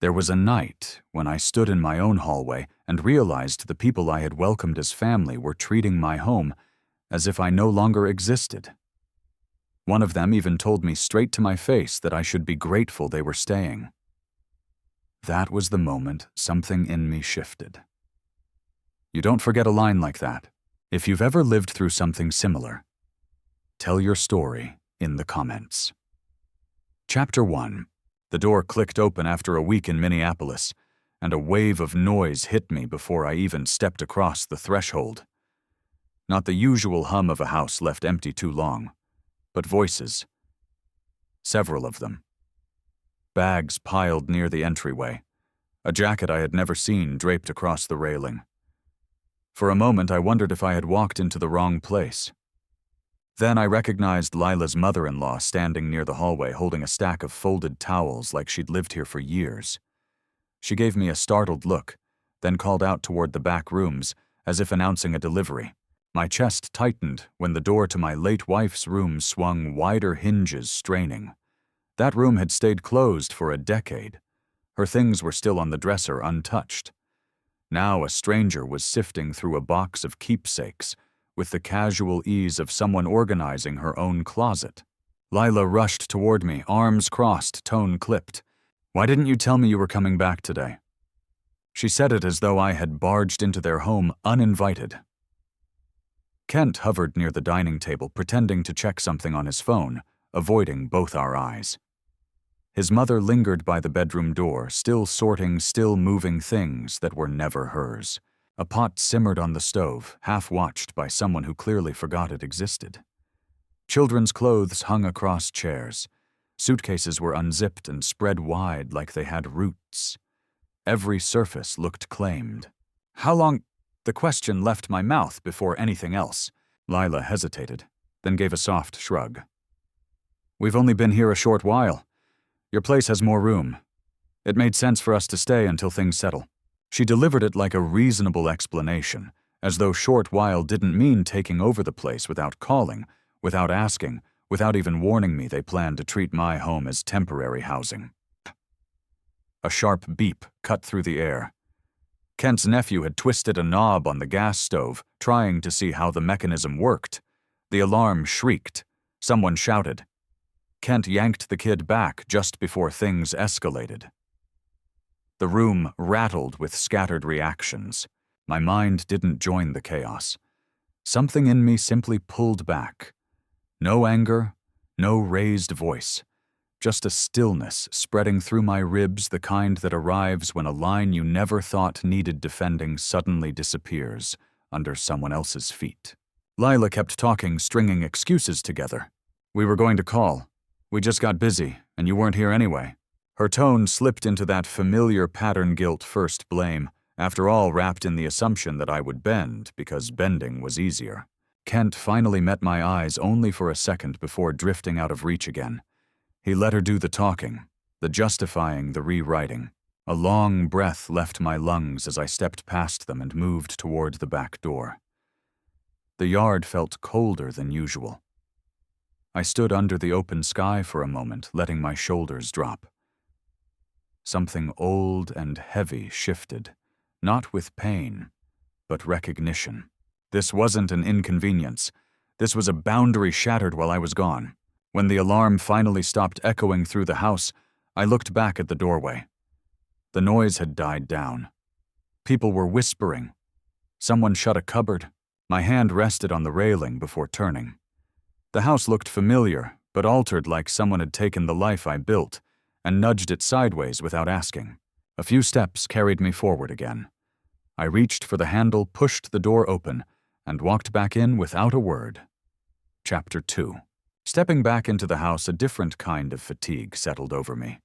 There was a night when I stood in my own hallway and realized the people I had welcomed as family were treating my home as if I no longer existed. One of them even told me straight to my face that I should be grateful they were staying. That was the moment something in me shifted. You don't forget a line like that. If you've ever lived through something similar, tell your story in the comments. Chapter 1. The door clicked open after a week in Minneapolis, and a wave of noise hit me before I even stepped across the threshold. Not the usual hum of a house left empty too long, but voices. Several of them. Bags piled near the entryway, a jacket I had never seen draped across the railing. For a moment, I wondered if I had walked into the wrong place. Then I recognized Lila's mother-in-law standing near the hallway holding a stack of folded towels like she'd lived here for years. She gave me a startled look, then called out toward the back rooms as if announcing a delivery. My chest tightened when the door to my late wife's room swung wider hinges straining. That room had stayed closed for a decade. Her things were still on the dresser untouched. Now a stranger was sifting through a box of keepsakes with the casual ease of someone organizing her own closet. Lila rushed toward me, arms crossed, tone clipped. "Why didn't you tell me you were coming back today?" She said it as though I had barged into their home uninvited. Kent hovered near the dining table, pretending to check something on his phone, avoiding both our eyes. His mother lingered by the bedroom door, still sorting, still moving things that were never hers. A pot simmered on the stove, half-watched by someone who clearly forgot it existed. Children's clothes hung across chairs. Suitcases were unzipped and spread wide like they had roots. Every surface looked claimed. "How long—" The question left my mouth before anything else. Lila hesitated, then gave a soft shrug. "We've only been here a short while. Your place has more room. It made sense for us to stay until things settle." She delivered it like a reasonable explanation, as though short while didn't mean taking over the place without calling, without asking, without even warning me they planned to treat my home as temporary housing. A sharp beep cut through the air. Kent's nephew had twisted a knob on the gas stove, trying to see how the mechanism worked. The alarm shrieked. Someone shouted. Kent yanked the kid back just before things escalated. The room rattled with scattered reactions. My mind didn't join the chaos. Something in me simply pulled back. No anger, no raised voice. Just a stillness spreading through my ribs, the kind that arrives when a line you never thought needed defending suddenly disappears under someone else's feet. Lila kept talking, stringing excuses together. "We were going to call. We just got busy, and you weren't here anyway." Her tone slipped into that familiar pattern guilt first blame, after all wrapped in the assumption that I would bend because bending was easier. Kent finally met my eyes only for a second before drifting out of reach again. He let her do the talking, the justifying, the rewriting. A long breath left my lungs as I stepped past them and moved toward the back door. The yard felt colder than usual. I stood under the open sky for a moment, letting my shoulders drop. Something old and heavy shifted, not with pain, but recognition. This wasn't an inconvenience. This was a boundary shattered while I was gone. When the alarm finally stopped echoing through the house, I looked back at the doorway. The noise had died down. People were whispering. Someone shut a cupboard. My hand rested on the railing before turning. The house looked familiar, but altered like someone had taken the life I built and nudged it sideways without asking. A few steps carried me forward again. I reached for the handle, pushed the door open, and walked back in without a word. Chapter 2. Stepping back into the house, a different kind of fatigue settled over me.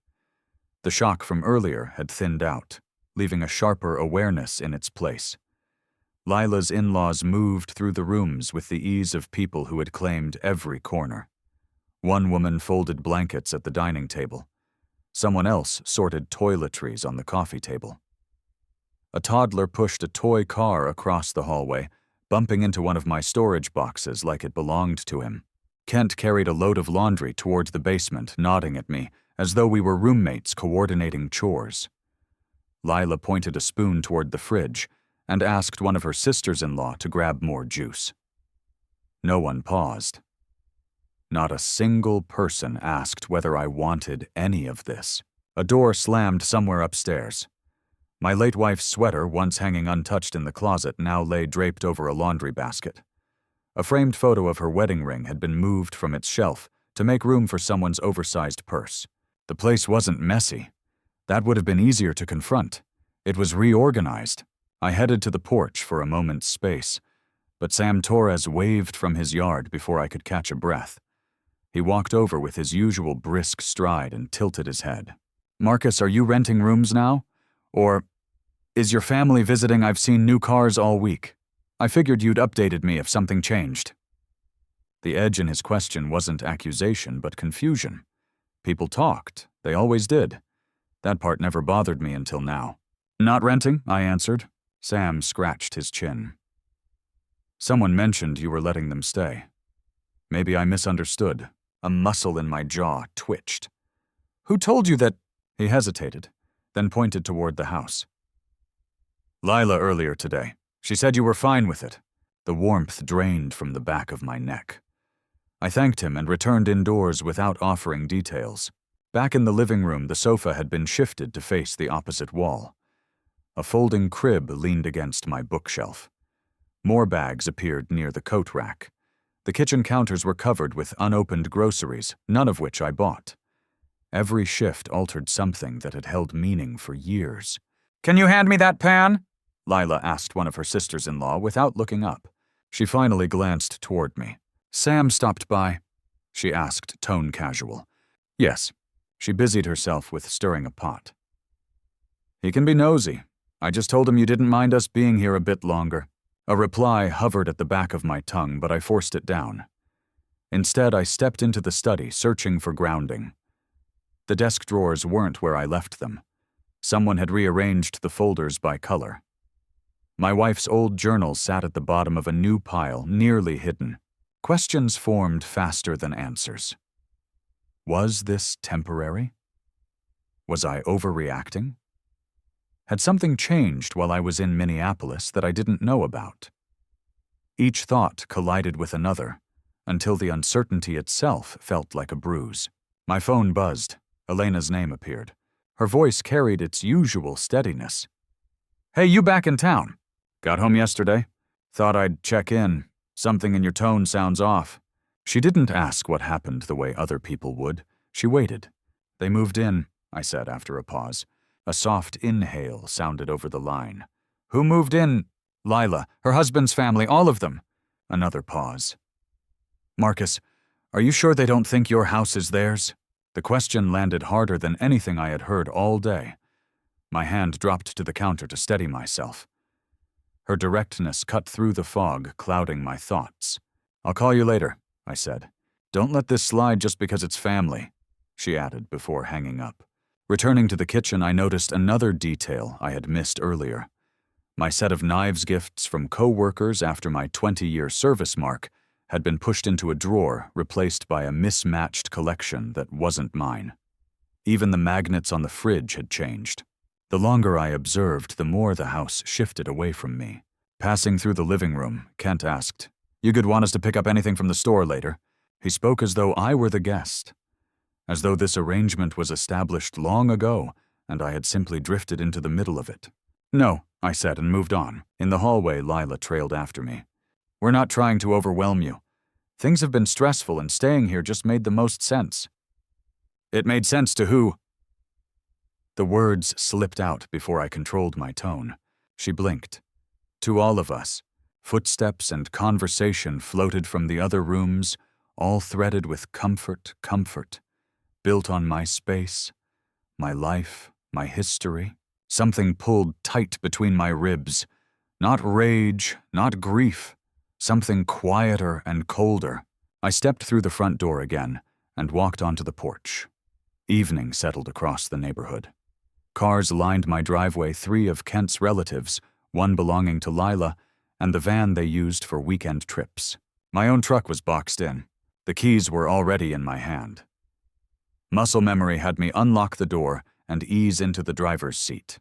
The shock from earlier had thinned out, leaving a sharper awareness in its place. Lila's in-laws moved through the rooms with the ease of people who had claimed every corner. One woman folded blankets at the dining table. Someone else sorted toiletries on the coffee table. A toddler pushed a toy car across the hallway, bumping into one of my storage boxes like it belonged to him. Kent carried a load of laundry toward the basement, nodding at me, as though we were roommates coordinating chores. Lila pointed a spoon toward the fridge and asked one of her sisters-in-law to grab more juice. No one paused. Not a single person asked whether I wanted any of this. A door slammed somewhere upstairs. My late wife's sweater, once hanging untouched in the closet, now lay draped over a laundry basket. A framed photo of her wedding ring had been moved from its shelf to make room for someone's oversized purse. The place wasn't messy. That would have been easier to confront. It was reorganized. I headed to the porch for a moment's space, but Sam Torres waved from his yard before I could catch a breath. He walked over with his usual brisk stride and tilted his head. "Marcus, are you renting rooms now? Or is your family visiting? I've seen new cars all week. I figured you'd updated me if something changed." The edge in his question wasn't accusation, but confusion. People talked. They always did. That part never bothered me until now. "Not renting," I answered. Sam scratched his chin. "Someone mentioned you were letting them stay. Maybe I misunderstood." A muscle in my jaw twitched. "Who told you that?" He hesitated, then pointed toward the house. "Lila earlier today. She said you were fine with it." The warmth drained from the back of my neck. I thanked him and returned indoors without offering details. Back in the living room, the sofa had been shifted to face the opposite wall. A folding crib leaned against my bookshelf. More bags appeared near the coat rack. The kitchen counters were covered with unopened groceries, none of which I bought. Every shift altered something that had held meaning for years. "Can you hand me that pan?" Lila asked one of her sisters-in-law without looking up. She finally glanced toward me. "Sam stopped by?" she asked, tone casual. "Yes." She busied herself with stirring a pot. "He can be nosy. I just told him you didn't mind us being here a bit longer." A reply hovered at the back of my tongue, but I forced it down. Instead, I stepped into the study, searching for grounding. The desk drawers weren't where I left them. Someone had rearranged the folders by color. My wife's old journal sat at the bottom of a new pile, nearly hidden. Questions formed faster than answers. Was this temporary? Was I overreacting? Had something changed while I was in Minneapolis that I didn't know about? Each thought collided with another, until the uncertainty itself felt like a bruise. My phone buzzed. Elena's name appeared. Her voice carried its usual steadiness. "Hey, you back in town? Got home yesterday? Thought I'd check in. Something in your tone sounds off." She didn't ask what happened the way other people would. She waited. "They moved in," I said after a pause. A soft inhale sounded over the line. "Who moved in?" "Lila, her husband's family, all of them." Another pause. "Marcus, are you sure they don't think your house is theirs?" The question landed harder than anything I had heard all day. My hand dropped to the counter to steady myself. Her directness cut through the fog, clouding my thoughts. "I'll call you later," I said. "Don't let this slide just because it's family," she added before hanging up. Returning to the kitchen, I noticed another detail I had missed earlier. My set of knives gifts from co-workers after my 20-year service mark had been pushed into a drawer, replaced by a mismatched collection that wasn't mine. Even the magnets on the fridge had changed. The longer I observed, the more the house shifted away from me. Passing through the living room, Kent asked, "You could want us to pick up anything from the store later?" He spoke as though I were the guest. As though this arrangement was established long ago, and I had simply drifted into the middle of it. "No," I said and moved on. In the hallway, Lila trailed after me. "We're not trying to overwhelm you. Things have been stressful and staying here just made the most sense." "It made sense to who?" The words slipped out before I controlled my tone. She blinked. "To all of us." Footsteps and conversation floated from the other rooms, all threaded with comfort, built on my space, my life, my history. Something pulled tight between my ribs. Not rage, not grief. Something quieter and colder. I stepped through the front door again and walked onto the porch. Evening settled across the neighborhood. Cars lined my driveway, 3 of Kent's relatives, 1 belonging to Lila, and the van they used for weekend trips. My own truck was boxed in. The keys were already in my hand. Muscle memory had me unlock the door and ease into the driver's seat.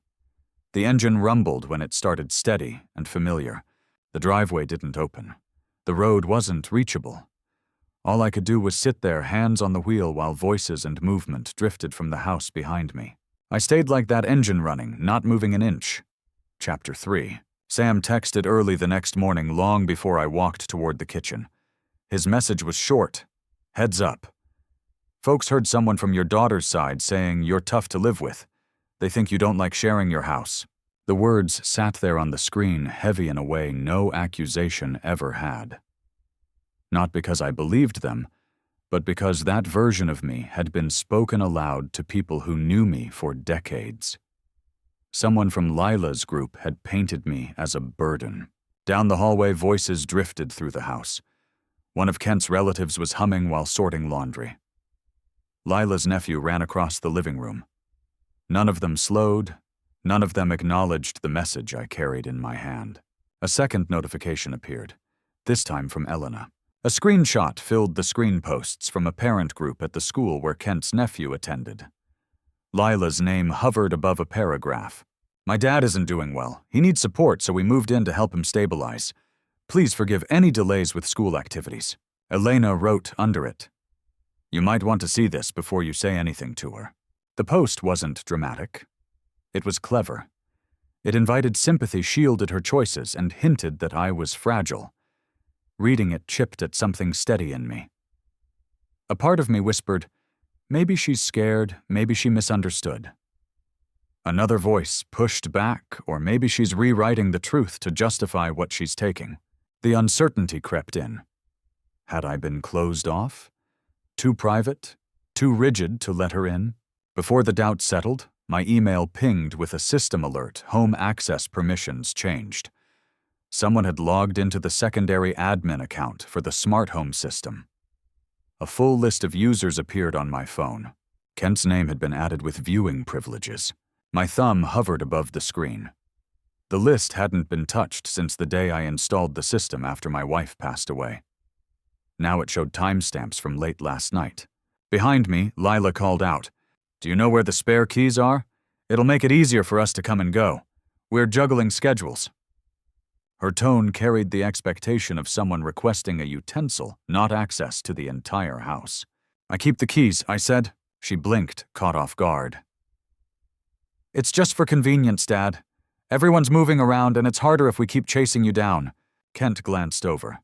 The engine rumbled when it started steady and familiar. The driveway didn't open. The road wasn't reachable. All I could do was sit there, hands on the wheel, while voices and movement drifted from the house behind me. I stayed like that, engine running, not moving an inch. Chapter 3. Sam texted early the next morning, long before I walked toward the kitchen. His message was short. Heads up. Folks heard someone from your daughter's side saying you're tough to live with. They think you don't like sharing your house. The words sat there on the screen, heavy in a way no accusation ever had. Not because I believed them, but because that version of me had been spoken aloud to people who knew me for decades. Someone from Lila's group had painted me as a burden. Down the hallway, voices drifted through the house. One of Kent's relatives was humming while sorting laundry. Lila's nephew ran across the living room. None of them slowed. None of them acknowledged the message I carried in my hand. A second notification appeared, this time from Elena. A screenshot filled the screen posts from a parent group at the school where Kent's nephew attended. Lila's name hovered above a paragraph. My dad isn't doing well. He needs support, so we moved in to help him stabilize. Please forgive any delays with school activities. Elena wrote under it. You might want to see this before you say anything to her. The post wasn't dramatic. It was clever. It invited sympathy, shielded her choices, and hinted that I was fragile. Reading it chipped at something steady in me. A part of me whispered, maybe she's scared, maybe she misunderstood. Another voice pushed back, or maybe she's rewriting the truth to justify what she's taking. The uncertainty crept in. Had I been closed off? Too private? Too rigid to let her in? Before the doubt settled, my email pinged with a system alert. Home access permissions changed. Someone had logged into the secondary admin account for the smart home system. A full list of users appeared on my phone. Kent's name had been added with viewing privileges. My thumb hovered above the screen. The list hadn't been touched since the day I installed the system after my wife passed away. Now it showed timestamps from late last night. Behind me, Lila called out, "Do you know where the spare keys are? It'll make it easier for us to come and go. We're juggling schedules." Her tone carried the expectation of someone requesting a utensil, not access to the entire house. "I keep the keys," I said. She blinked, caught off guard. "It's just for convenience, Dad. Everyone's moving around and it's harder if we keep chasing you down." Kent glanced over.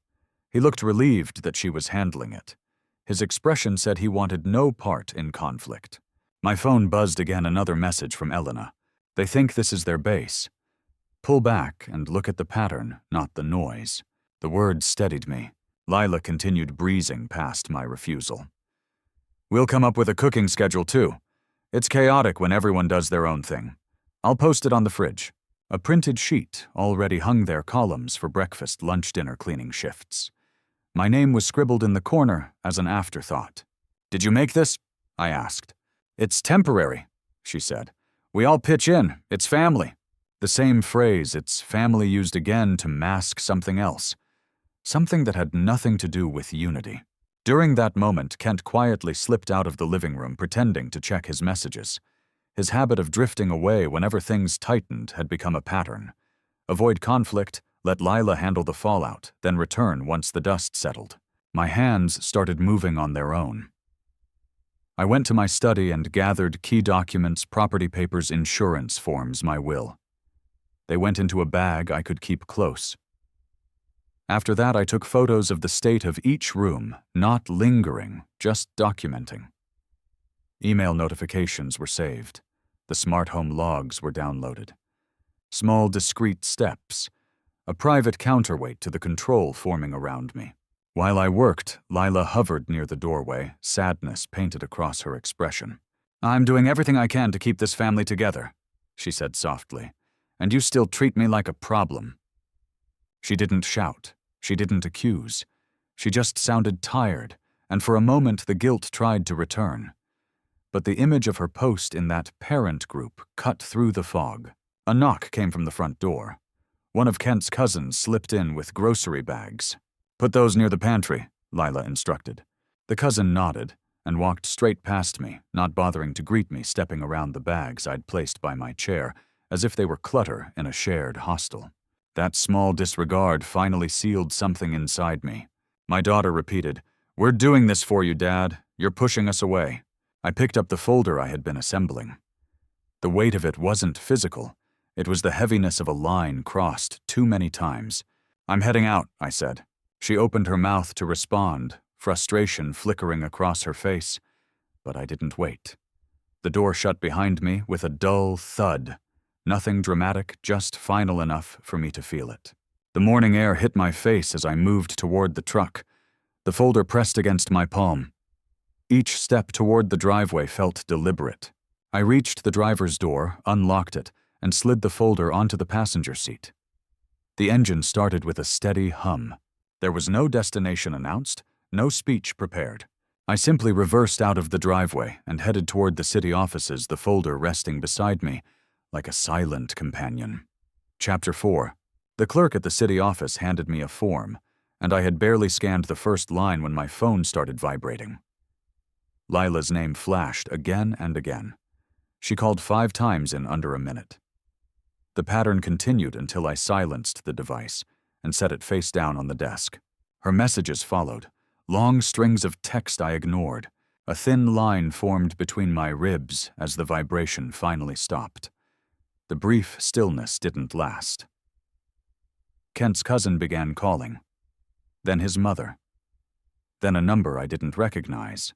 He looked relieved that she was handling it. His expression said he wanted no part in conflict. My phone buzzed again, another message from Elena. "They think this is their base. Pull back and look at the pattern, not the noise." The words steadied me. Lila continued breezing past my refusal. "We'll come up with a cooking schedule too. It's chaotic when everyone does their own thing. I'll post it on the fridge." A printed sheet already hung there, columns for breakfast, lunch, dinner, cleaning shifts. My name was scribbled in the corner as an afterthought. "Did you make this?" I asked. "It's temporary," she said. "We all pitch in. It's family." The same phrase, "it's family," used again to mask something else. Something that had nothing to do with unity. During that moment, Kent quietly slipped out of the living room, pretending to check his messages. His habit of drifting away whenever things tightened had become a pattern. Avoid conflict, let Lila handle the fallout, then return once the dust settled. My hands started moving on their own. I went to my study and gathered key documents, property papers, insurance forms, my will. They went into a bag I could keep close. After that, I took photos of the state of each room, not lingering, just documenting. Email notifications were saved. The smart home logs were downloaded. Small, discrete steps, a private counterweight to the control forming around me. While I worked, Lila hovered near the doorway, sadness painted across her expression. "I'm doing everything I can to keep this family together," she said softly, "and you still treat me like a problem." She didn't shout. She didn't accuse. She just sounded tired, and for a moment the guilt tried to return. But the image of her post in that parent group cut through the fog. A knock came from the front door. One of Kent's cousins slipped in with grocery bags. "Put those near the pantry," Lila instructed. The cousin nodded and walked straight past me, not bothering to greet me, stepping around the bags I'd placed by my chair, as if they were clutter in a shared hostel. That small disregard finally sealed something inside me. My daughter repeated, "We're doing this for you, Dad. You're pushing us away." I picked up the folder I had been assembling. The weight of it wasn't physical. It was the heaviness of a line crossed too many times. "I'm heading out," I said. She opened her mouth to respond, frustration flickering across her face. But I didn't wait. The door shut behind me with a dull thud. Nothing dramatic, just final enough for me to feel it. The morning air hit my face as I moved toward the truck. The folder pressed against my palm. Each step toward the driveway felt deliberate. I reached the driver's door, unlocked it, and slid the folder onto the passenger seat. The engine started with a steady hum. There was no destination announced, no speech prepared. I simply reversed out of the driveway and headed toward the city offices, the folder resting beside me, like a silent companion. Chapter 4. The clerk at the city office handed me a form, and I had barely scanned the first line when my phone started vibrating. Lila's name flashed again and again. She called 5 times in under a minute. The pattern continued until I silenced the device and set it face down on the desk. Her messages followed, long strings of text I ignored. A thin line formed between my ribs as the vibration finally stopped. The brief stillness didn't last. Kent's cousin began calling. Then his mother. Then a number I didn't recognize.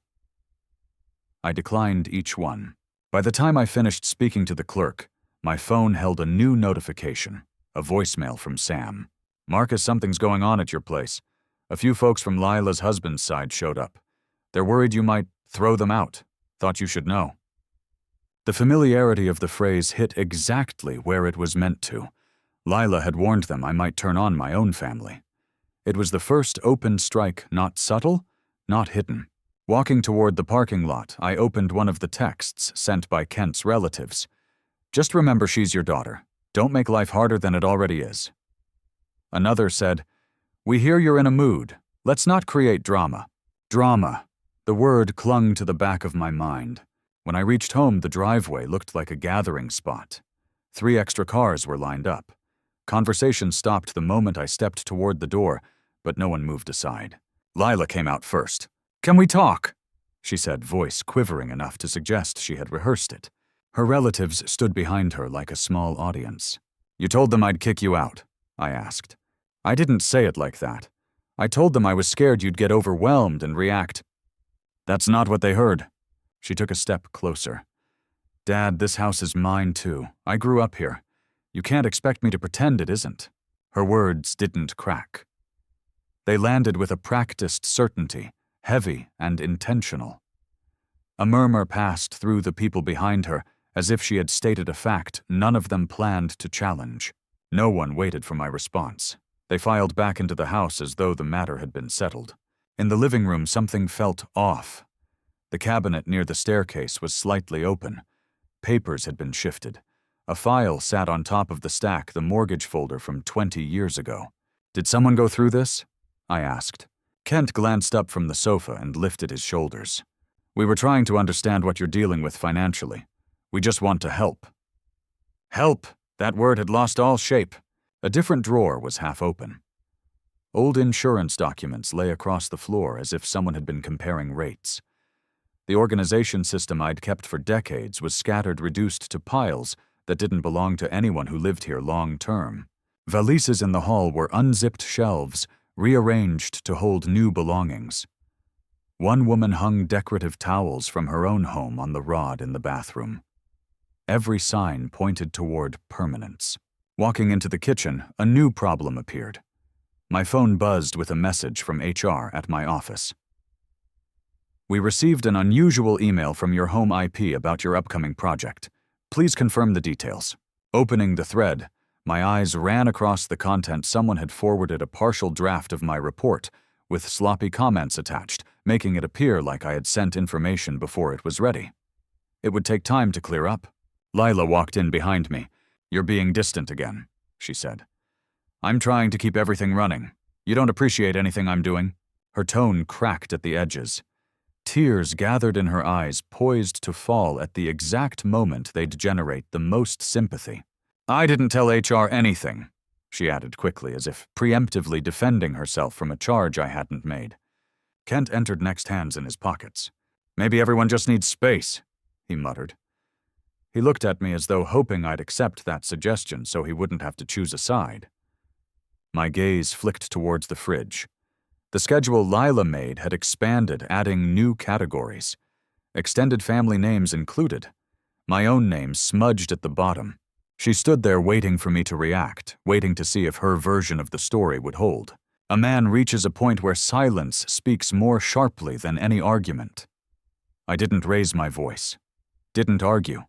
I declined each one. By the time I finished speaking to the clerk, my phone held a new notification, a voicemail from Sam. "Marcus, something's going on at your place. A few folks from Lila's husband's side showed up. They're worried you might throw them out. Thought you should know." The familiarity of the phrase hit exactly where it was meant to. Lila had warned them I might turn on my own family. It was the first open strike, not subtle, not hidden. Walking toward the parking lot, I opened one of the texts sent by Kent's relatives. "Just remember she's your daughter. Don't make life harder than it already is." Another said, "We hear you're in a mood. Let's not create drama." Drama. The word clung to the back of my mind. When I reached home, the driveway looked like a gathering spot. 3 extra cars were lined up. Conversation stopped the moment I stepped toward the door, but no one moved aside. Lila came out first. "Can we talk?" she said, voice quivering enough to suggest she had rehearsed it. Her relatives stood behind her like a small audience. "You told them I'd kick you out," I asked. "I didn't say it like that. I told them I was scared you'd get overwhelmed and react." "That's not what they heard." She took a step closer. "Dad, this house is mine too. I grew up here. You can't expect me to pretend it isn't." Her words didn't crack. They landed with a practiced certainty, heavy and intentional. A murmur passed through the people behind her, as if she had stated a fact none of them planned to challenge. No one waited for my response. They filed back into the house as though the matter had been settled. In the living room, something felt off. The cabinet near the staircase was slightly open. Papers had been shifted. A file sat on top of the stack, the mortgage folder from 20 years ago. "Did someone go through this?" I asked. Kent glanced up from the sofa and lifted his shoulders. "We were trying to understand what you're dealing with financially. We just want to help." Help! That word had lost all shape. A different drawer was half open. Old insurance documents lay across the floor as if someone had been comparing rates. The organization system I'd kept for decades was scattered, reduced to piles that didn't belong to anyone who lived here long term. Valises in the hall were unzipped shelves, rearranged to hold new belongings. One woman hung decorative towels from her own home on the rod in the bathroom. Every sign pointed toward permanence. Walking into the kitchen, a new problem appeared. My phone buzzed with a message from HR at my office. "We received an unusual email from your home IP about your upcoming project. Please confirm the details." Opening the thread, my eyes ran across the content. Someone had forwarded a partial draft of my report, with sloppy comments attached, making it appear like I had sent information before it was ready. It would take time to clear up. Lila walked in behind me. "You're being distant again," she said. "I'm trying to keep everything running. You don't appreciate anything I'm doing?" Her tone cracked at the edges. Tears gathered in her eyes, poised to fall at the exact moment they'd generate the most sympathy. I didn't tell HR anything, she added quickly, as if preemptively defending herself from a charge I hadn't made. Kent entered next, hands in his pockets. Maybe everyone just needs space, he muttered. He looked at me as though hoping I'd accept that suggestion so he wouldn't have to choose a side. My gaze flicked towards the fridge. The schedule Lila made had expanded, adding new categories. Extended family names included. My own name smudged at the bottom. She stood there waiting for me to react, waiting to see if her version of the story would hold. A man reaches a point where silence speaks more sharply than any argument. I didn't raise my voice, didn't argue,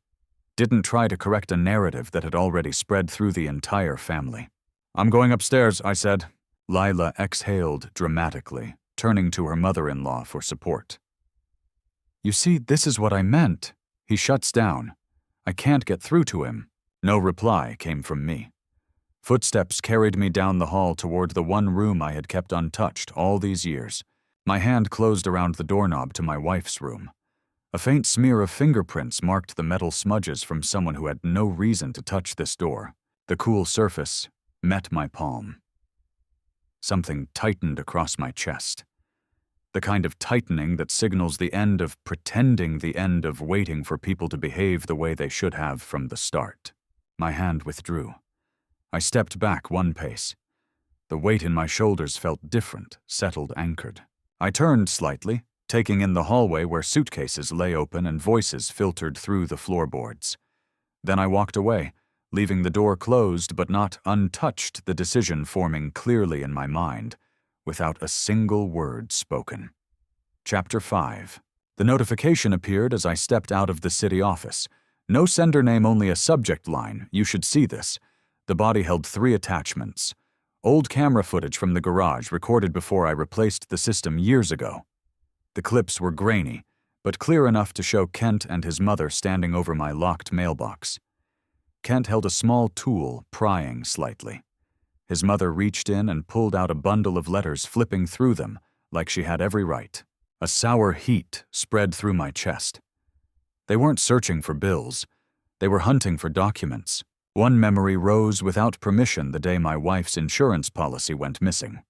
didn't try to correct a narrative that had already spread through the entire family. I'm going upstairs, I said. Lila exhaled dramatically, turning to her mother-in-law for support. You see, this is what I meant. He shuts down. I can't get through to him. No reply came from me. Footsteps carried me down the hall toward the one room I had kept untouched all these years. My hand closed around the doorknob to my wife's room. A faint smear of fingerprints marked the metal smudges from someone who had no reason to touch this door. The cool surface met my palm. Something tightened across my chest. The kind of tightening that signals the end of pretending, the end of waiting for people to behave the way they should have from the start. My hand withdrew. I stepped back one pace. The weight in my shoulders felt different, settled, anchored. I turned slightly, taking in the hallway where suitcases lay open and voices filtered through the floorboards. Then I walked away, leaving the door closed but not untouched, the decision forming clearly in my mind, without a single word spoken. Chapter 5. The notification appeared as I stepped out of the city office. No sender name, only a subject line. You should see this. The body held 3 attachments. Old camera footage from the garage recorded before I replaced the system years ago. The clips were grainy, but clear enough to show Kent and his mother standing over my locked mailbox. Kent held a small tool, prying slightly. His mother reached in and pulled out a bundle of letters, flipping through them like she had every right. A sour heat spread through my chest. They weren't searching for bills. They were hunting for documents. One memory rose without permission the day my wife's insurance policy went missing.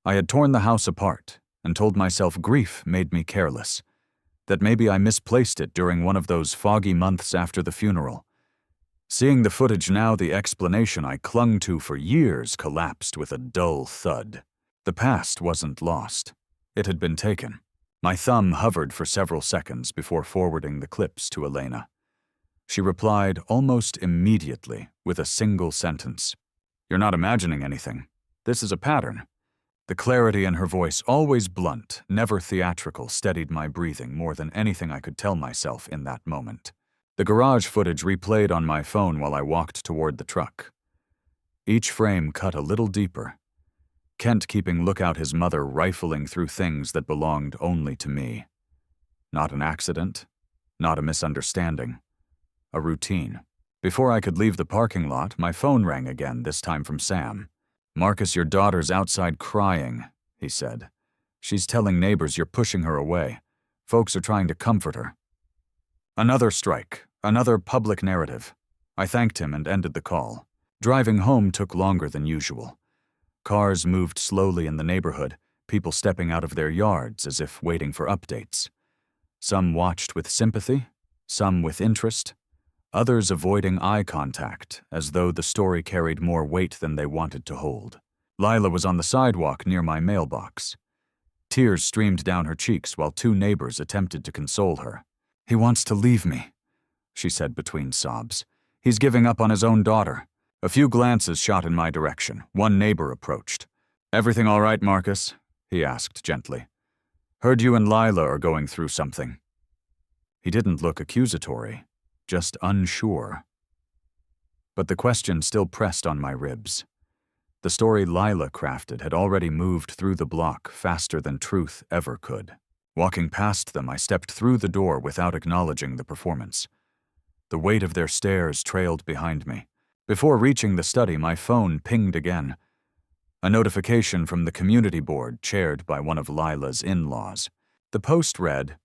I had torn the house apart and told myself grief made me careless, that maybe I misplaced it during one of those foggy months after the funeral. Seeing the footage now, the explanation I clung to for years collapsed with a dull thud. The past wasn't lost. It had been taken. My thumb hovered for several seconds before forwarding the clips to Elena. She replied almost immediately with a single sentence. You're not imagining anything. This is a pattern. The clarity in her voice, always blunt, never theatrical, steadied my breathing more than anything I could tell myself in that moment. The garage footage replayed on my phone while I walked toward the truck. Each frame cut a little deeper. Kent keeping lookout, his mother rifling through things that belonged only to me. Not an accident, not a misunderstanding, a routine. Before I could leave the parking lot, my phone rang again, this time from Sam. Marcus, your daughter's outside crying, he said. She's telling neighbors you're pushing her away. Folks are trying to comfort her. Another strike, another public narrative. I thanked him and ended the call. Driving home took longer than usual. Cars moved slowly in the neighborhood, people stepping out of their yards as if waiting for updates. Some watched with sympathy, some with interest, others avoiding eye contact, as though the story carried more weight than they wanted to hold. Lila was on the sidewalk near my mailbox. Tears streamed down her cheeks while 2 neighbors attempted to console her. He wants to leave me, she said between sobs. He's giving up on his own daughter. A few glances shot in my direction. One neighbor approached. Everything all right, Marcus? He asked gently. Heard you and Lila are going through something. He didn't look accusatory, just unsure. But the question still pressed on my ribs. The story Lila crafted had already moved through the block faster than truth ever could. Walking past them, I stepped through the door without acknowledging the performance. The weight of their stares trailed behind me. Before reaching the study, my phone pinged again. A notification from the community board chaired by one of Lila's in-laws. The post read,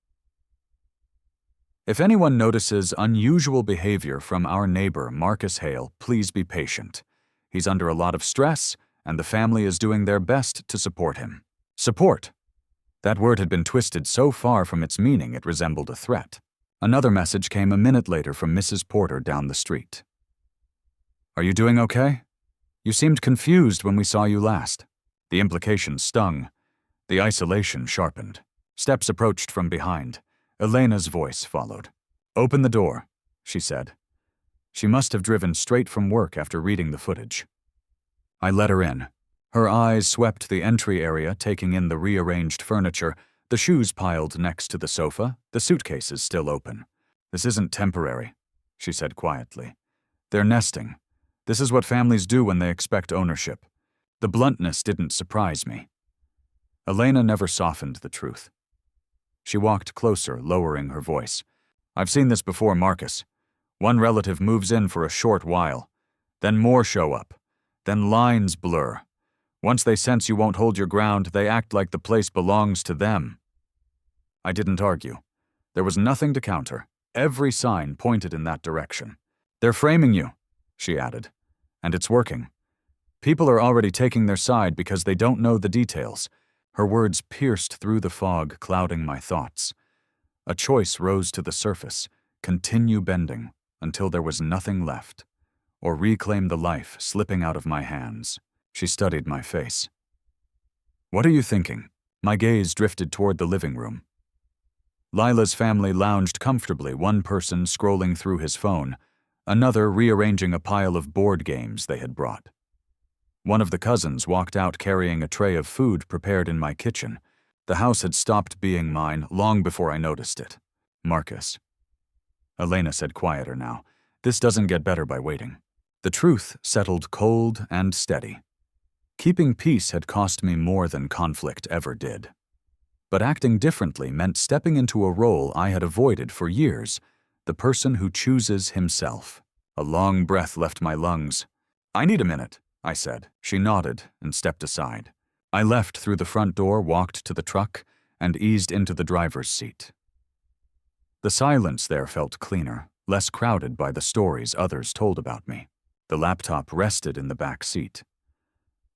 If anyone notices unusual behavior from our neighbor, Marcus Hale, please be patient. He's under a lot of stress, and the family is doing their best to support him. Support. That word had been twisted so far from its meaning it resembled a threat. Another message came a minute later from Mrs. Porter down the street. Are you doing okay? You seemed confused when we saw you last. The implication stung. The isolation sharpened. Steps approached from behind. Elena's voice followed. Open the door, she said. She must have driven straight from work after reading the footage. I let her in. Her eyes swept the entry area, taking in the rearranged furniture, the shoes piled next to the sofa, the suitcases still open. This isn't temporary, she said quietly. They're nesting. This is what families do when they expect ownership. The bluntness didn't surprise me. Elena never softened the truth. She walked closer, lowering her voice. I've seen this before, Marcus. One relative moves in for a short while. Then more show up. Then lines blur. Once they sense you won't hold your ground, they act like the place belongs to them. I didn't argue. There was nothing to counter. Every sign pointed in that direction. They're framing you, she added. And it's working. People are already taking their side because they don't know the details. Her words pierced through the fog, clouding my thoughts. A choice rose to the surface. Continue bending until there was nothing left, or reclaim the life slipping out of my hands. She studied my face. What are you thinking? My gaze drifted toward the living room. Lila's family lounged comfortably, one person scrolling through his phone, another rearranging a pile of board games they had brought. One of the cousins walked out carrying a tray of food prepared in my kitchen. The house had stopped being mine long before I noticed it. Marcus. Elena said quieter now. This doesn't get better by waiting. The truth settled cold and steady. Keeping peace had cost me more than conflict ever did. But acting differently meant stepping into a role I had avoided for years, the person who chooses himself. A long breath left my lungs. I need a minute, I said. She nodded and stepped aside. I left through the front door, walked to the truck, and eased into the driver's seat. The silence there felt cleaner, less crowded by the stories others told about me. The laptop rested in the back seat.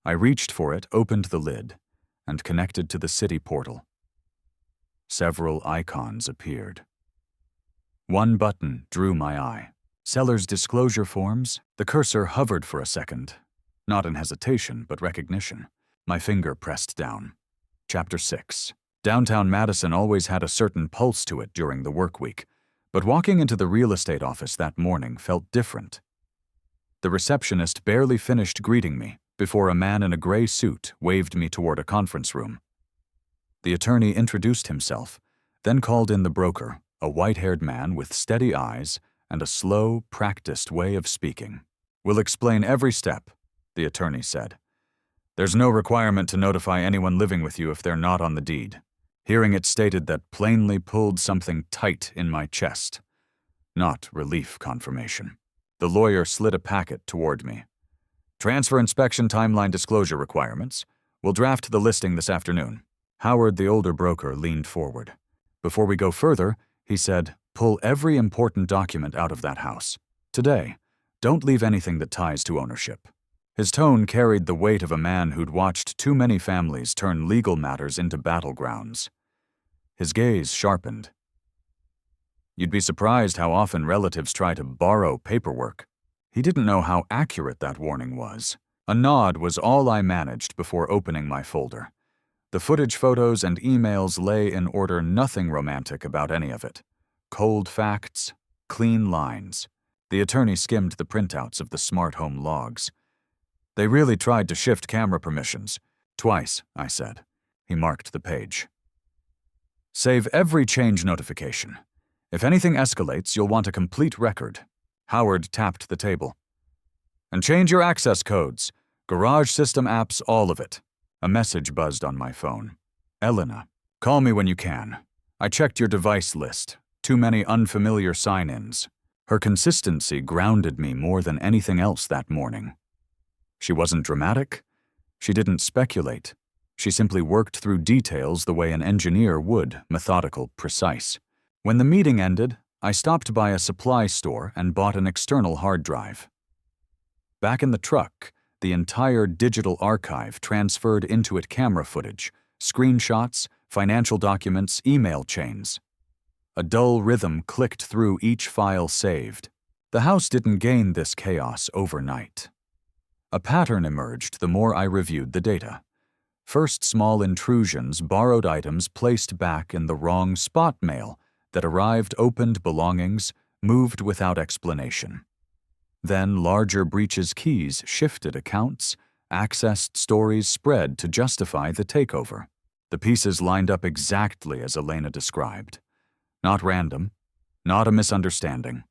I reached for it, opened the lid, and connected to the city portal. Several icons appeared. One button drew my eye. Seller's disclosure forms. The cursor hovered for a second, not in hesitation, but recognition. My finger pressed down. Chapter 6. Downtown Madison always had a certain pulse to it during the work week, but walking into the real estate office that morning felt different. The receptionist barely finished greeting me before a man in a gray suit waved me toward a conference room. The attorney introduced himself, then called in the broker, a white-haired man with steady eyes and a slow, practiced way of speaking. We'll explain every step, the attorney said. There's no requirement to notify anyone living with you if they're not on the deed. Hearing it stated that plainly pulled something tight in my chest. Not relief confirmation. The lawyer slid a packet toward me. Transfer inspection timeline disclosure requirements. We'll draft the listing this afternoon. Howard, the older broker, leaned forward. Before we go further, he said, pull every important document out of that house. Today, don't leave anything that ties to ownership. His tone carried the weight of a man who'd watched too many families turn legal matters into battlegrounds. His gaze sharpened. You'd be surprised how often relatives try to borrow paperwork. He didn't know how accurate that warning was. A nod was all I managed before opening my folder. The footage, photos, and emails lay in order, nothing romantic about any of it. Cold facts, clean lines. The attorney skimmed the printouts of the smart home logs. They really tried to shift camera permissions. Twice, I said. He marked the page. Save every change notification. If anything escalates, you'll want a complete record. Howard tapped the table. And change your access codes. Garage system apps, all of it. A message buzzed on my phone. Elena, call me when you can. I checked your device list. Too many unfamiliar sign-ins. Her consistency grounded me more than anything else that morning. She wasn't dramatic. She didn't speculate. She simply worked through details the way an engineer would, methodical, precise. When the meeting ended, I stopped by a supply store and bought an external hard drive. Back in the truck, the entire digital archive transferred into it camera footage, screenshots, financial documents, email chains. A dull rhythm clicked through each file saved. The house didn't gain this chaos overnight. A pattern emerged the more I reviewed the data. First, small intrusions, borrowed items placed back in the wrong spot mail that arrived, opened belongings, moved without explanation. Then larger breaches, keys shifted accounts, accessed stories, spread to justify the takeover. The pieces lined up exactly as Elena described. Not random, not a misunderstanding.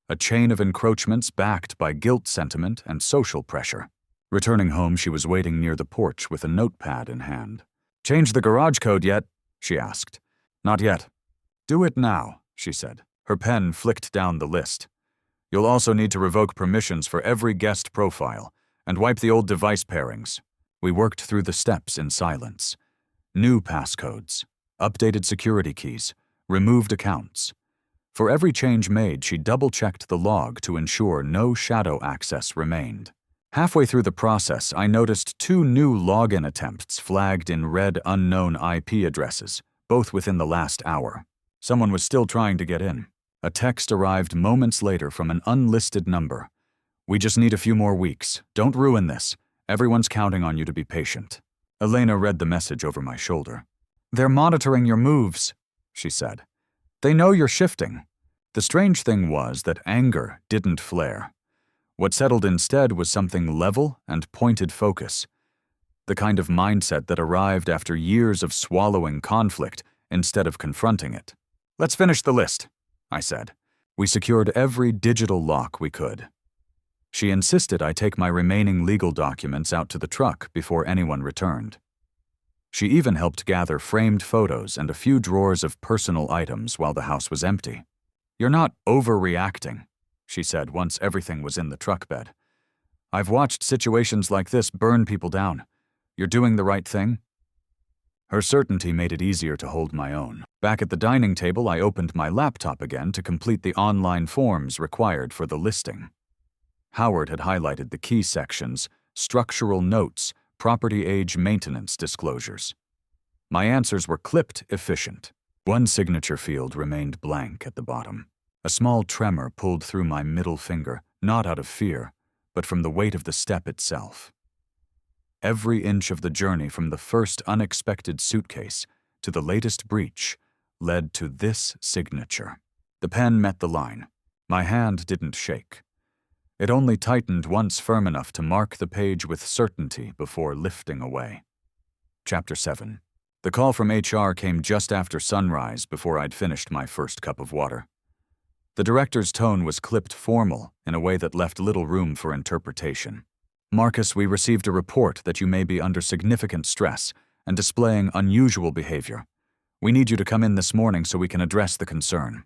A chain of encroachments backed by guilt sentiment and social pressure. Returning home, she was waiting near the porch with a notepad in hand. "Changed the garage code yet?" she asked. "Not yet." "Do it now," she said. Her pen flicked down the list. "You'll also need to revoke permissions for every guest profile and wipe the old device pairings." We worked through the steps in silence. New passcodes, updated security keys, removed accounts. For every change made, she double-checked the log to ensure no shadow access remained. Halfway through the process, I noticed 2 new login attempts flagged in red unknown IP addresses, both within the last hour. Someone was still trying to get in. A text arrived moments later from an unlisted number. "We just need a few more weeks. Don't ruin this. Everyone's counting on you to be patient." Elena read the message over my shoulder. "They're monitoring your moves," she said. "They know you're shifting." The strange thing was that anger didn't flare. What settled instead was something level and pointed focus. The kind of mindset that arrived after years of swallowing conflict instead of confronting it. "Let's finish the list," I said. We secured every digital lock we could. She insisted I take my remaining legal documents out to the truck before anyone returned. She even helped gather framed photos and a few drawers of personal items while the house was empty. "You're not overreacting," she said once everything was in the truck bed. "I've watched situations like this burn people down. You're doing the right thing." Her certainty made it easier to hold my own. Back at the dining table, I opened my laptop again to complete the online forms required for the listing. Howard had highlighted the key sections, structural notes, property age maintenance disclosures. My answers were clipped efficient. One signature field remained blank at the bottom. A small tremor pulled through my middle finger, not out of fear, but from the weight of the step itself. Every inch of the journey from the first unexpected suitcase to the latest breach led to this signature. The pen met the line. My hand didn't shake. It only tightened once firm enough to mark the page with certainty before lifting away. Chapter 7. The call from HR came just after sunrise before I'd finished my first cup of water. The director's tone was clipped formal in a way that left little room for interpretation. "Marcus, we received a report that you may be under significant stress and displaying unusual behavior. We need you to come in this morning so we can address the concern."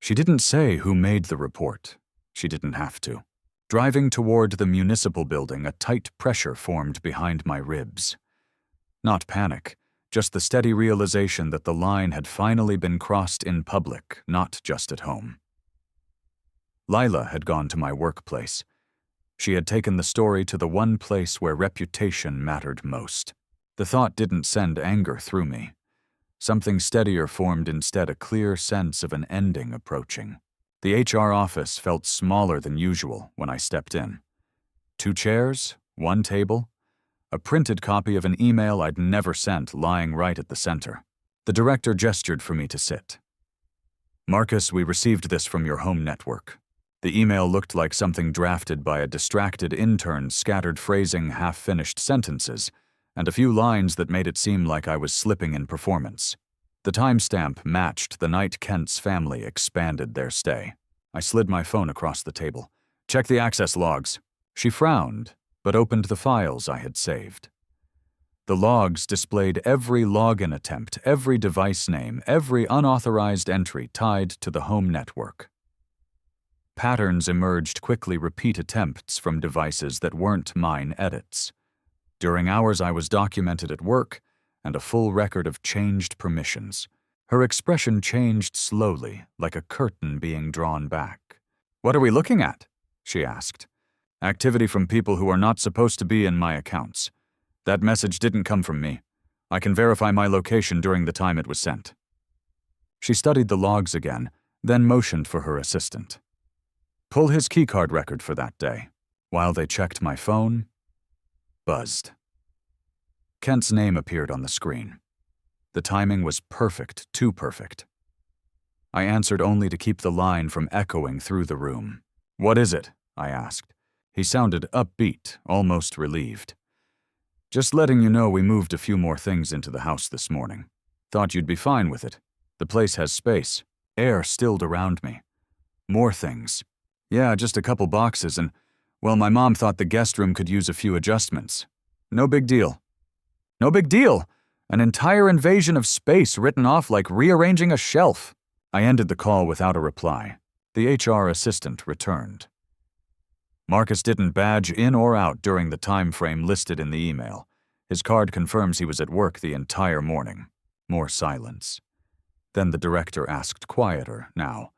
She didn't say who made the report. She didn't have to. Driving toward the municipal building, a tight pressure formed behind my ribs. Not panic, just the steady realization that the line had finally been crossed in public, not just at home. Lila had gone to my workplace. She had taken the story to the one place where reputation mattered most. The thought didn't send anger through me. Something steadier formed instead, a clear sense of an ending approaching. The HR office felt smaller than usual when I stepped in. 2 chairs, 1 table, a printed copy of an email I'd never sent lying right at the center. The director gestured for me to sit. "Marcus, we received this from your home network." The email looked like something drafted by a distracted intern, scattered phrasing half-finished sentences, and a few lines that made it seem like I was slipping in performance. The timestamp matched the night Kent's family expanded their stay. I slid my phone across the table. "Check the access logs." She frowned, but opened the files I had saved. The logs displayed every login attempt, every device name, every unauthorized entry tied to the home network. Patterns emerged quickly, repeat attempts from devices that weren't mine edits. During hours I was documented at work, and a full record of changed permissions. Her expression changed slowly, like a curtain being drawn back. "What are we looking at?" she asked. "Activity from people who are not supposed to be in my accounts. That message didn't come from me. I can verify my location during the time it was sent." She studied the logs again, then motioned for her assistant. "Pull his keycard record for that day." While they checked my phone, buzzed. Kent's name appeared on the screen. The timing was perfect, too perfect. I answered only to keep the line from echoing through the room. "What is it?" I asked. He sounded upbeat, almost relieved. "Just letting you know we moved a few more things into the house this morning. Thought you'd be fine with it. The place has space. Air stilled around me. More things. Yeah, just a couple boxes and, well, my mom thought the guest room could use a few adjustments. No big deal." "No big deal! An entire invasion of space written off like rearranging a shelf." I ended the call without a reply. The HR assistant returned. "Marcus didn't badge in or out during the time frame listed in the email. His card confirms he was at work the entire morning." More silence. Then the director asked quieter now,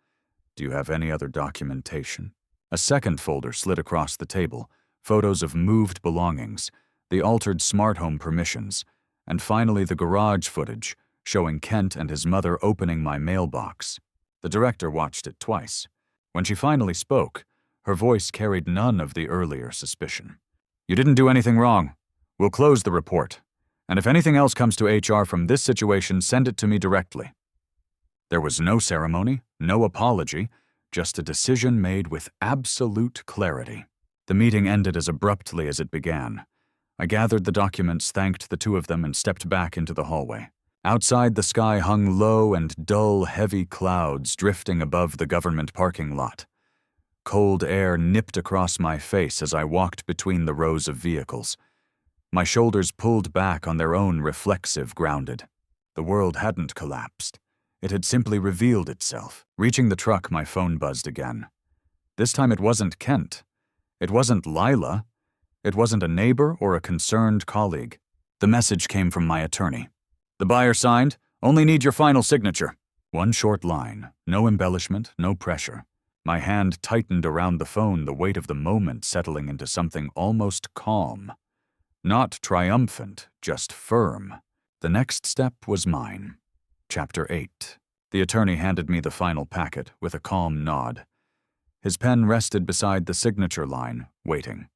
"Do you have any other documentation?" A second folder slid across the table, photos of moved belongings, the altered smart home permissions, and finally the garage footage showing Kent and his mother opening my mailbox. The director watched it twice. When she finally spoke, her voice carried none of the earlier suspicion. "You didn't do anything wrong. We'll close the report. And if anything else comes to HR from this situation, send it to me directly." There was no ceremony, no apology, just a decision made with absolute clarity. The meeting ended as abruptly as it began. I gathered the documents, thanked the two of them, and stepped back into the hallway. Outside, the sky hung low and dull, heavy clouds drifting above the government parking lot. Cold air nipped across my face as I walked between the rows of vehicles. My shoulders pulled back on their own reflexive grounded. The world hadn't collapsed. It had simply revealed itself. Reaching the truck, my phone buzzed again. This time it wasn't Kent. It wasn't Lila. It wasn't a neighbor or a concerned colleague. The message came from my attorney. "The buyer signed. Only need your final signature." One short line. No embellishment, no pressure. My hand tightened around the phone, the weight of the moment settling into something almost calm. Not triumphant, just firm. The next step was mine. Chapter 8. The attorney handed me the final packet with a calm nod. His pen rested beside the signature line, waiting.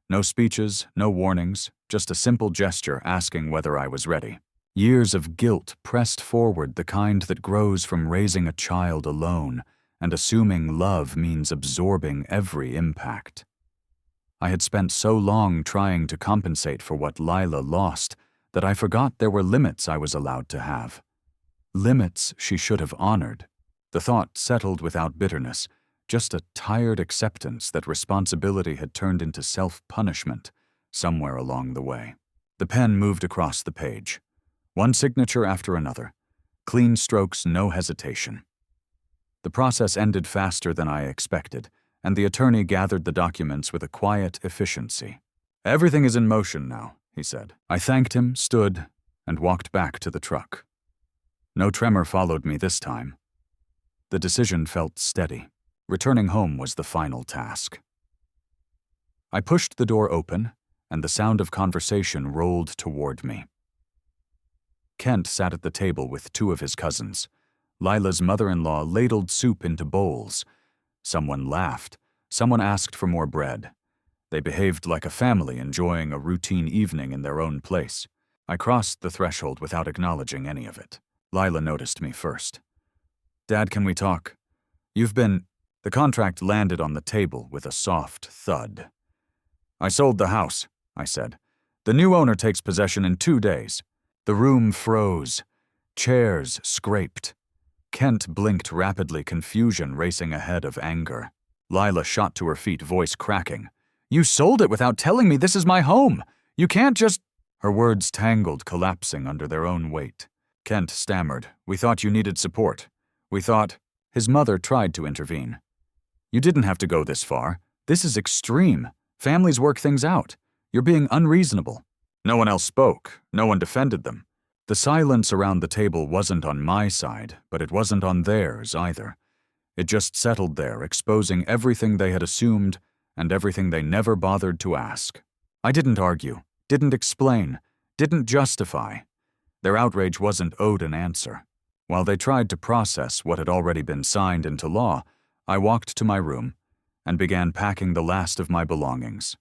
No speeches, no warnings, just a simple gesture asking whether I was ready. Years of guilt pressed forward, the kind that grows from raising a child alone and assuming love means absorbing every impact. I had spent so long trying to compensate for what Lila lost that I forgot there were limits I was allowed to have. Limits she should have honored. The thought settled without bitterness, just a tired acceptance that responsibility had turned into self-punishment somewhere along the way. The pen moved across the page. One signature after another. Clean strokes, no hesitation. The process ended faster than I expected, and the attorney gathered the documents with a quiet efficiency. "Everything is in motion now," he said. I thanked him, stood, and walked back to the truck. No tremor followed me this time. The decision felt steady. Returning home was the final task. I pushed the door open, and the sound of conversation rolled toward me. Kent sat at the table with two of his cousins. Lila's mother-in-law ladled soup into bowls. Someone laughed. Someone asked for more bread. They behaved like a family enjoying a routine evening in their own place. I crossed the threshold without acknowledging any of it. Lila noticed me first. "Dad, can we talk? You've been—" The contract landed on the table with a soft thud. "I sold the house," I said. "The new owner takes possession in 2 days." The room froze. Chairs scraped. Kent blinked rapidly, confusion racing ahead of anger. Lila shot to her feet, voice cracking. "You sold it without telling me this is my home! You can't just—" Her words tangled, collapsing under their own weight. Kent stammered. "We thought you needed support. We thought—" His mother tried to intervene. "You didn't have to go this far. This is extreme. Families work things out. You're being unreasonable." No one else spoke. No one defended them. The silence around the table wasn't on my side, but it wasn't on theirs either. It just settled there, exposing everything they had assumed and everything they never bothered to ask. I didn't argue, didn't explain, didn't justify. Their outrage wasn't owed an answer. While they tried to process what had already been signed into law, I walked to my room and began packing the last of my belongings.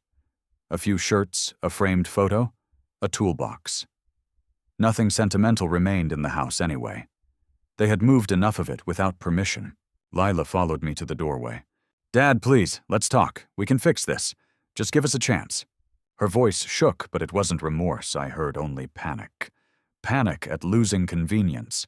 A few shirts, a framed photo, a toolbox. Nothing sentimental remained in the house anyway. They had moved enough of it without permission. Lila followed me to the doorway. "Dad, please, let's talk. We can fix this. Just give us a chance." Her voice shook, but it wasn't remorse. I heard only panic. Panic at losing convenience.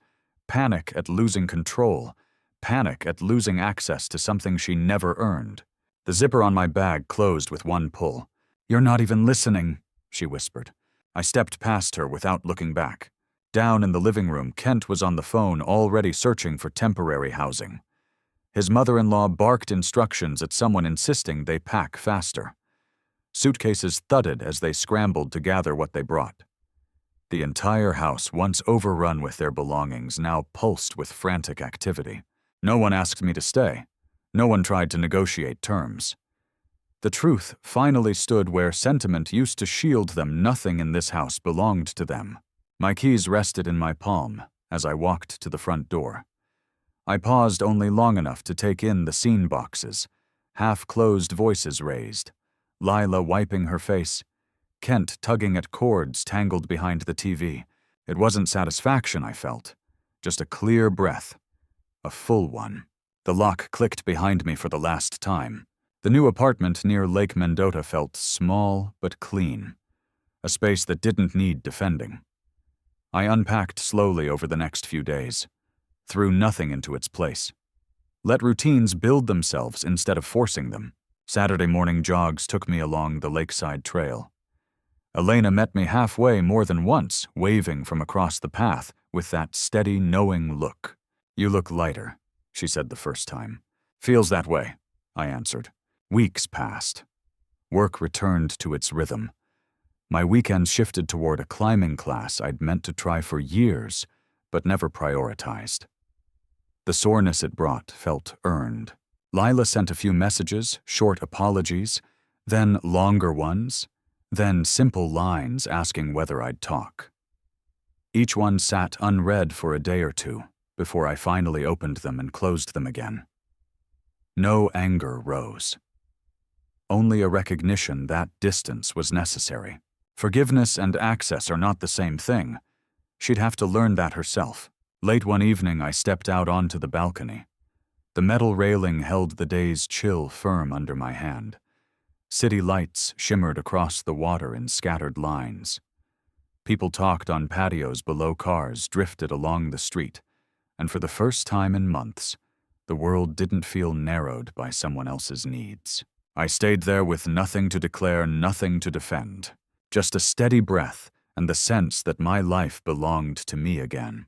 Panic at losing control. Panic at losing access to something she never earned. The zipper on my bag closed with one pull. "You're not even listening," she whispered. I stepped past her without looking back. Down in the living room, Kent was on the phone already searching for temporary housing. His mother-in-law barked instructions at someone insisting they pack faster. Suitcases thudded as they scrambled to gather what they brought. The entire house, once overrun with their belongings, now pulsed with frantic activity. No one asked me to stay. No one tried to negotiate terms. The truth finally stood where sentiment used to shield them. Nothing in this house belonged to them. My keys rested in my palm as I walked to the front door. I paused only long enough to take in the scene boxes, half-closed voices raised, Lila wiping her face, Kent tugging at cords tangled behind the TV. It wasn't satisfaction I felt, just a clear breath, a full one. The lock clicked behind me for the last time. The new apartment near Lake Mendota felt small but clean, a space that didn't need defending. I unpacked slowly over the next few days, threw nothing into its place. Let routines build themselves instead of forcing them. Saturday morning jogs took me along the lakeside trail. Elena met me halfway more than once, waving from across the path with that steady, knowing look. "You look lighter," she said the first time. "Feels that way," I answered. Weeks passed. Work returned to its rhythm. My weekends shifted toward a climbing class I'd meant to try for years, but never prioritized. The soreness it brought felt earned. Lila sent a few messages, short apologies, then longer ones, then simple lines asking whether I'd talk. Each one sat unread for a day or two before I finally opened them and closed them again. No anger rose. Only a recognition that distance was necessary. Forgiveness and access are not the same thing. She'd have to learn that herself. Late one evening, I stepped out onto the balcony. The metal railing held the day's chill firm under my hand. City lights shimmered across the water in scattered lines. People talked on patios below cars drifted along the street, and for the first time in months, the world didn't feel narrowed by someone else's needs. I stayed there with nothing to declare, nothing to defend. Just a steady breath and the sense that my life belonged to me again.